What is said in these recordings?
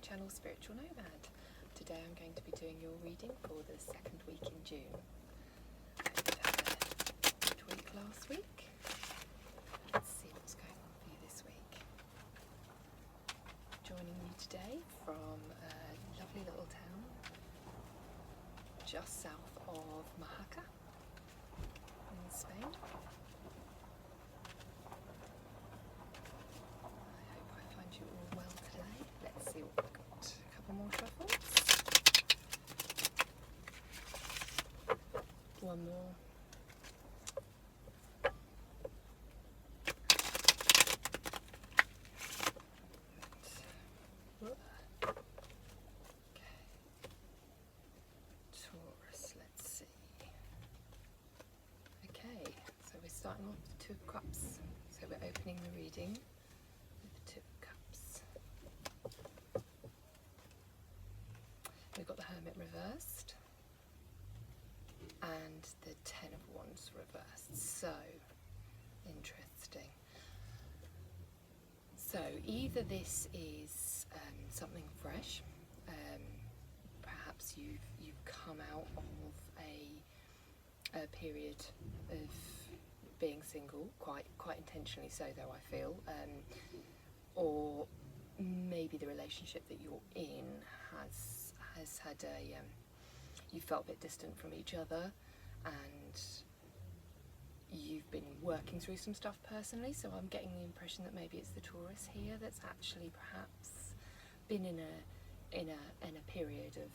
channel Spiritual Nomad. Today I'm going to be doing your reading for the second week in June. We had a good week last week. Let's see what's going on for you this week. Joining you today from a lovely little town just south of Majaca in Spain. You all well today. Let's see what we've got. A couple more shuffles. One more. Okay. Taurus, let's see. Okay, so we're starting off with the Two of Cups. So we're opening the reading. We've got the Hermit reversed and the Ten of Wands reversed. So interesting. So either this is something fresh, perhaps you've come out of a period of being single, quite intentionally so though I feel, or maybe the relationship that you're in has had you felt a bit distant from each other and you've been working through some stuff personally, so I'm getting the impression that maybe it's the Taurus here that's actually perhaps been in a period of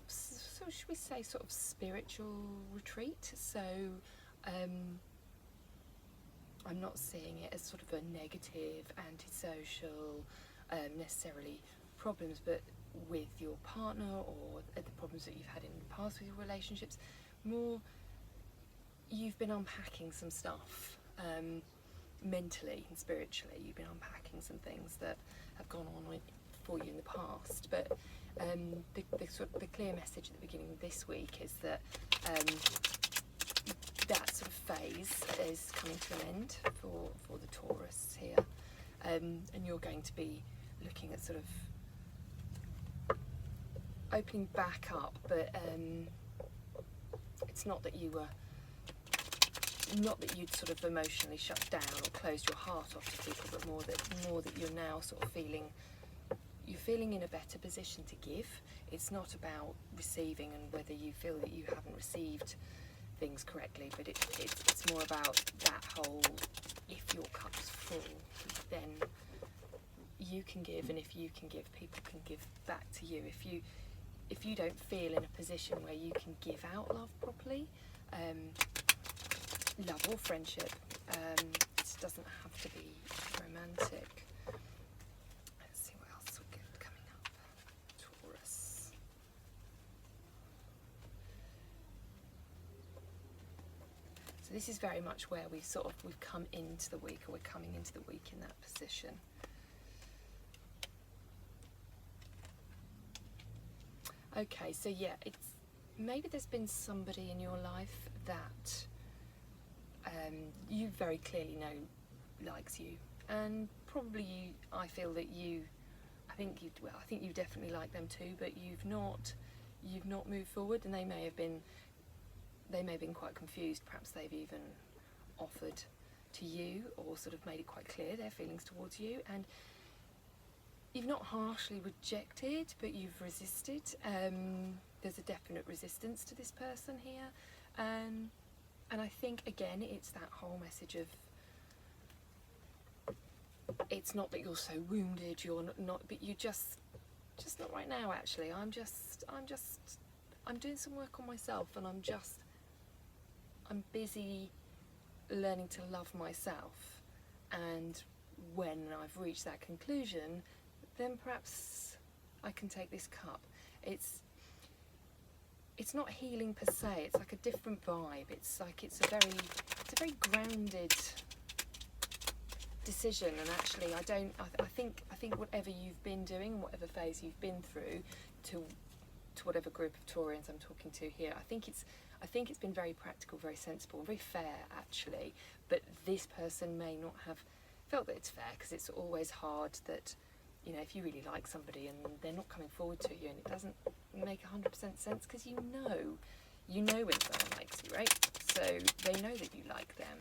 so should we say sort of spiritual retreat. So I'm not seeing it as sort of a negative, antisocial, necessarily problems, but with your partner or the problems that you've had in the past with your relationships, more you've been unpacking some stuff mentally and spiritually. You've been unpacking some things that have gone on for you in the past, but the clear message at the beginning of this week is that that sort of phase is coming to an end for the Taurus here, and you're going to be looking at sort of opening back up, but it's not that you'd sort of emotionally shut down or closed your heart off to people, but more that you're now sort of feeling in a better position to give. It's not about receiving and whether you feel that you haven't received things correctly, but it's more about that whole, if your cup's full, then you can give, and if you can give, people can give back to you. If you don't feel in a position where you can give out love properly, love or friendship, it doesn't have to be romantic. Let's see what else we get coming up. Taurus. So this is very much where we've come into the week, or we're coming into the week in that position. Okay, so yeah, it's maybe there's been somebody in your life that you very clearly know likes you, and probably I feel that I think you definitely like them too, but you've not moved forward, and they may have been quite confused. Perhaps they've even offered to you or sort of made it quite clear their feelings towards you, and you've not harshly rejected, but you've resisted. There's a definite resistance to this person here, and I think again it's that whole message of, it's not that you're so wounded, you're not, but you just not right now. Actually, I'm doing some work on myself, and I'm busy learning to love myself, and when I've reached that conclusion, then perhaps I can take this cup. It's not healing per se, it's like a different vibe. It's a very grounded decision, and actually I think whatever you've been doing, whatever phase you've been through, to whatever group of Taurians I'm talking to here, I think it's been very practical, very sensible, very fair actually, but this person may not have felt that it's fair, because it's always hard that you know, if you really like somebody and they're not coming forward to you and it doesn't make 100% sense, because you know when someone likes you, right? So they know that you like them.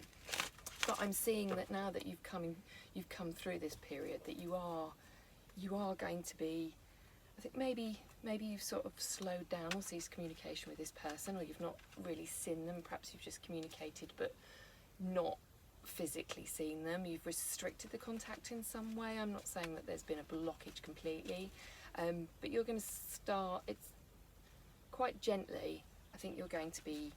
But I'm seeing that now that you've come through this period, that you are going to be, I think maybe you've sort of slowed down or ceased communication with this person, or you've not really seen them. Perhaps you've just communicated but not physically seen them. You've restricted the contact in some way. I'm not saying that there's been a blockage completely, but you're going to start, it's quite gently, I think you're going to be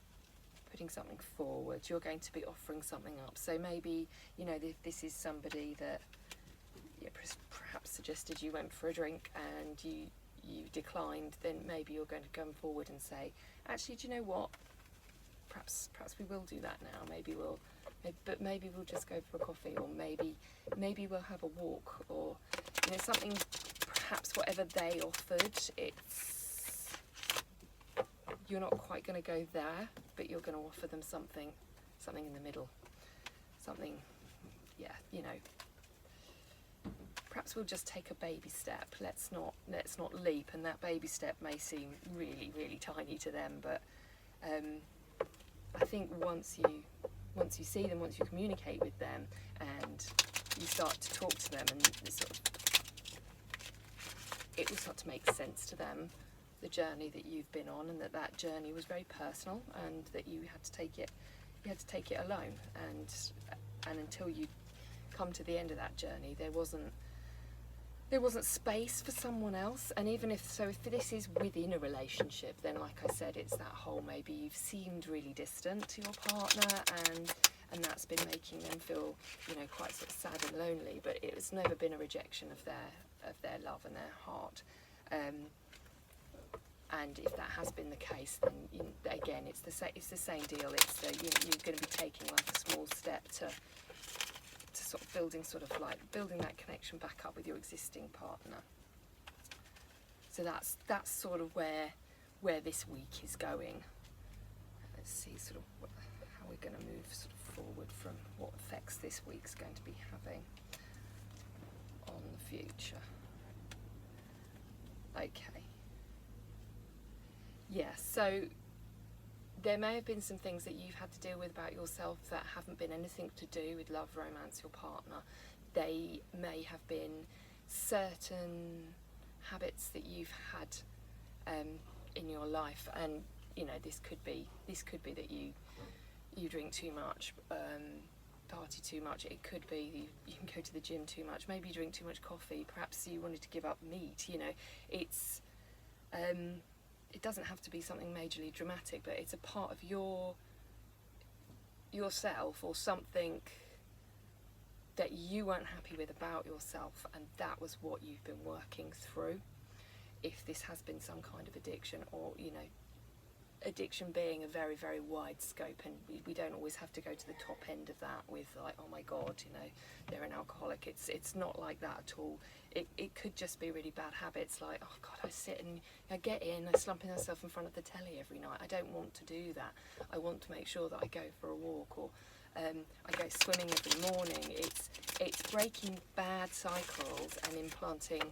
putting something forward. You're going to be offering something up. So maybe, you know, if this is somebody that perhaps suggested you went for a drink and you declined, then maybe you're going to come forward and say, actually, do you know what? Perhaps we will do that now. Maybe we'll just go for a coffee, or maybe we'll have a walk, or, you know, something. Perhaps whatever they offered, you're not quite going to go there, but you're going to offer them something in the middle, something, yeah, you know. Perhaps we'll just take a baby step. Let's not leap, and that baby step may seem really, really tiny to them, but I think once you see them, once you communicate with them, and you start to talk to them, and it will start to make sense to them, the journey that you've been on, and that journey was very personal, and that you had to take it alone, and until you come to the end of that journey, there wasn't space for someone else. And even if this is within a relationship, then like I said, it's that whole, maybe you've seemed really distant to your partner, and that's been making them feel, you know, quite sort of sad and lonely, but it's never been a rejection of their love and their heart. And if that has been the case, then again, it's the same deal. You're going to be taking like a small step to sort of building that connection back up with your existing partner. So that's sort of where this week is going. Let's see sort of how we're going to move sort of forward from what effects this week's going to be having on the future. Okay. Yeah, so there may have been some things that you've had to deal with about yourself that haven't been anything to do with love, romance, your partner. They may have been certain habits that you've had in your life, and you know, this could be that you drink too much, party too much. It could be you can go to the gym too much. Maybe you drink too much coffee. Perhaps you wanted to give up meat. You know, it's it doesn't have to be something majorly dramatic, but it's a part of yourself, or something that you weren't happy with about yourself, and that was what you've been working through. If this has been some kind of addiction, or, you know, addiction being a very, very wide scope, and we don't always have to go to the top end of that with like, oh my God, you know, they're an alcoholic. It's not like that at all. It could just be really bad habits, like, oh God, I sit and I get in, I slump myself in front of the telly every night. I don't want to do that. I want to make sure that I go for a walk, or I go swimming every morning. It's breaking bad cycles and implanting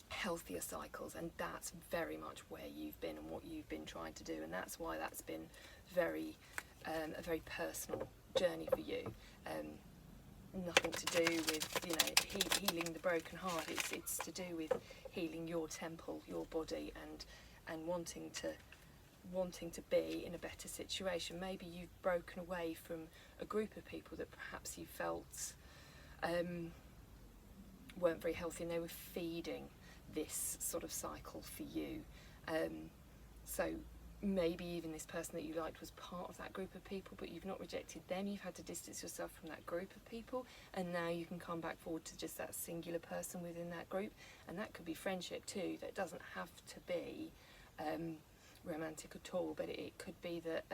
healthier cycles, and that's very much where you've been and what you've been trying to do, and that's why that's been a very personal journey for you. Nothing to do with, you know, healing the broken heart. It's to do with healing your temple, your body, and wanting to be in a better situation. Maybe you've broken away from a group of people that perhaps you felt weren't very healthy, and they were feeding this sort of cycle for you. So maybe even this person that you liked was part of that group of people, but you've not rejected them. You've had to distance yourself from that group of people, and now you can come back forward to just that singular person within that group. And that could be friendship too. That doesn't have to be romantic at all, but it could be that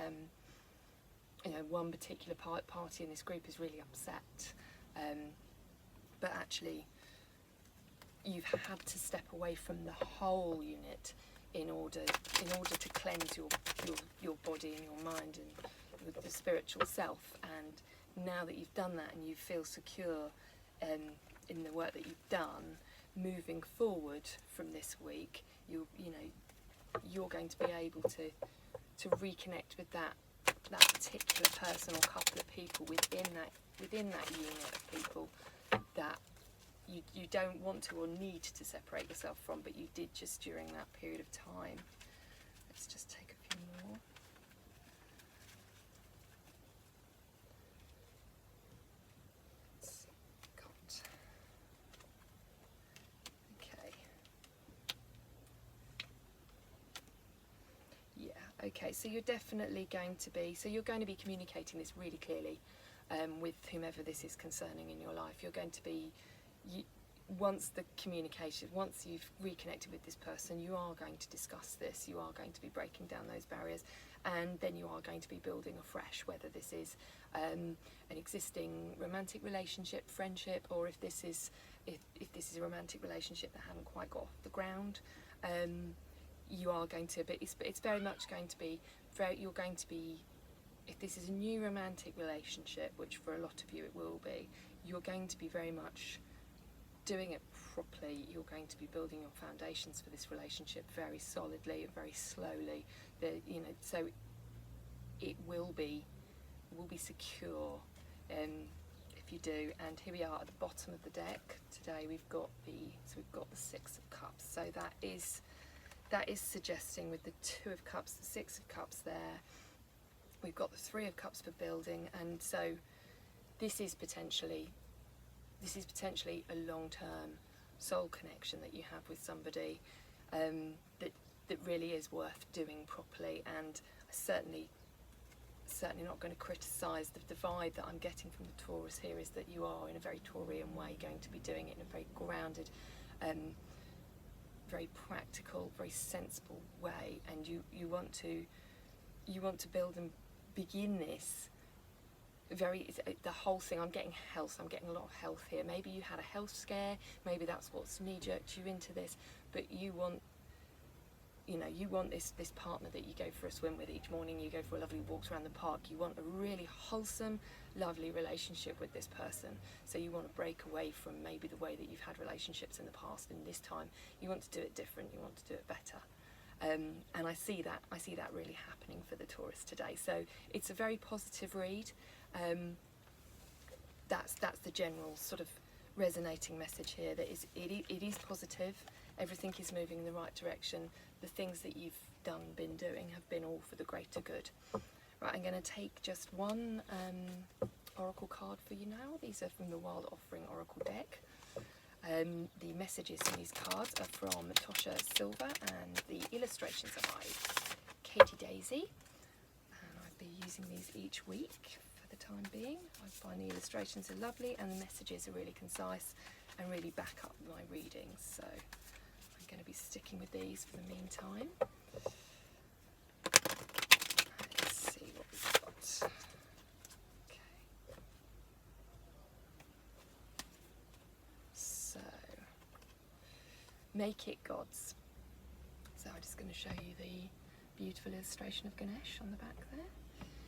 you know, one particular party in this group is really upset, but actually you've had to step away from the whole unit in order to cleanse your body and your mind and the spiritual self. And now that you've done that and you feel secure in the work that you've done, moving forward from this week, you're going to be able to reconnect with that particular person or couple of people within that unit of people that you don't want to or need to separate yourself from, but you did just during that period of time. Let's just take a few more. Okay, so you're definitely going to be, communicating this really clearly with whomever this is concerning in your life. You're going to be, once you've reconnected with this person, you are going to discuss this, you are going to be breaking down those barriers, and then you are going to be building afresh, whether this is an existing romantic relationship, friendship, or if this is a romantic relationship that hasn't quite got off the ground. You are going to, but it's very much going to be, you're going to be, if this is a new romantic relationship, which for a lot of you it will be, you're going to be very much doing it properly. You're going to be building your foundations for this relationship very solidly and very slowly. So it will be secure if you do. And here we are at the bottom of the deck. Today we've got the Six of Cups. So that is suggesting, with the Two of Cups, the Six of Cups there, we've got the Three of Cups for building, and so this is potentially a long-term soul connection that you have with somebody that really is worth doing properly. And certainly not going to criticise the vibe that I'm getting from the Taurus here is that you are, in a very Taurian way, going to be doing it in a very grounded, very practical, very sensible way, and you want to build and begin this the whole thing. I'm getting health, I'm getting a lot of health here. Maybe you had a health scare, maybe that's what's knee-jerked you into this, but you want this partner that you go for a swim with each morning, you go for a lovely walk around the park. You want a really wholesome, lovely relationship with this person. So you want to break away from maybe the way that you've had relationships in the past, and this time you want to do it different, you want to do it better. And I see that really happening for the Taurus today. So it's a very positive read. That's the general sort of resonating message here. That it is positive. Everything is moving in the right direction. The things that you've been doing have been all for the greater good. Right, I'm going to take just one oracle card for you now. These are from the Wild Offering Oracle deck. The messages in these cards are from Tosha Silver, and the illustrations are by Katie Daisy. And I'll be using these each week for the time being. I find the illustrations are lovely and the messages are really concise and really back up my readings. So I'm going to be sticking with these for the meantime. Let's see what we've got. Make it gods. So I'm just going to show you the beautiful illustration of Ganesh on the back there.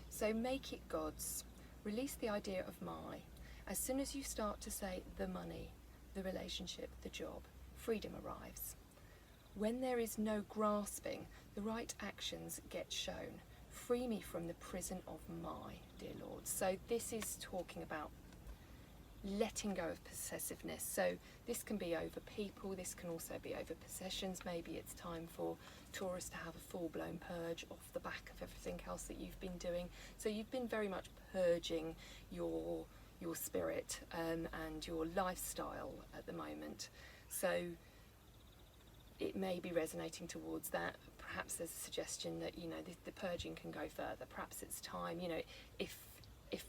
So make it gods. Release the idea of my. As soon as you start to say the money, the relationship, the job, freedom arrives. When there is no grasping, the right actions get shown. Free me from the prison of my, dear Lord. So this is talking about letting go of possessiveness. So this can be over people, this can also be over possessions. Maybe it's time for Taurus to have a full-blown purge off the back of everything else that you've been doing. So you've been very much purging your spirit and your lifestyle at the moment. So it may be resonating towards that. Perhaps there's a suggestion that, the purging can go further. Perhaps it's time, if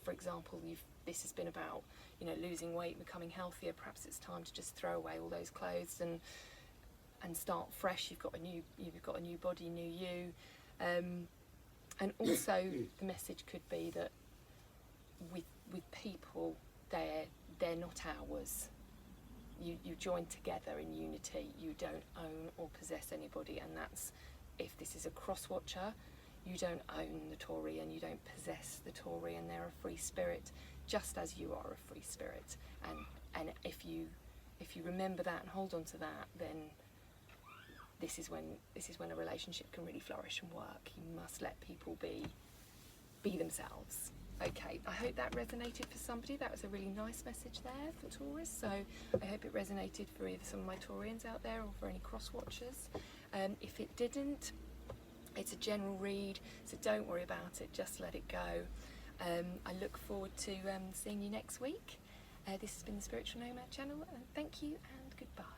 for example this has been about losing weight, becoming healthier, perhaps it's time to just throw away all those clothes and start fresh. You've got a new body, new you, and also the message could be that with people, they're not ours. You join together in unity. You don't own or possess anybody, and that's, if this is a cross-watcher, you don't own the Taurian, you don't possess the Taurian. They're a free spirit, just as you are a free spirit. And if you remember that and hold on to that, then this is when a relationship can really flourish and work. You must let people be themselves. Okay, I hope that resonated for somebody. That was a really nice message there for Taurus, so I hope it resonated for either some of my Taurians out there or for any cross-watchers. If it didn't, it's a general read, so don't worry about it, just let it go. I look forward to seeing you next week. This has been the Spiritual Nomad channel, and thank you and goodbye.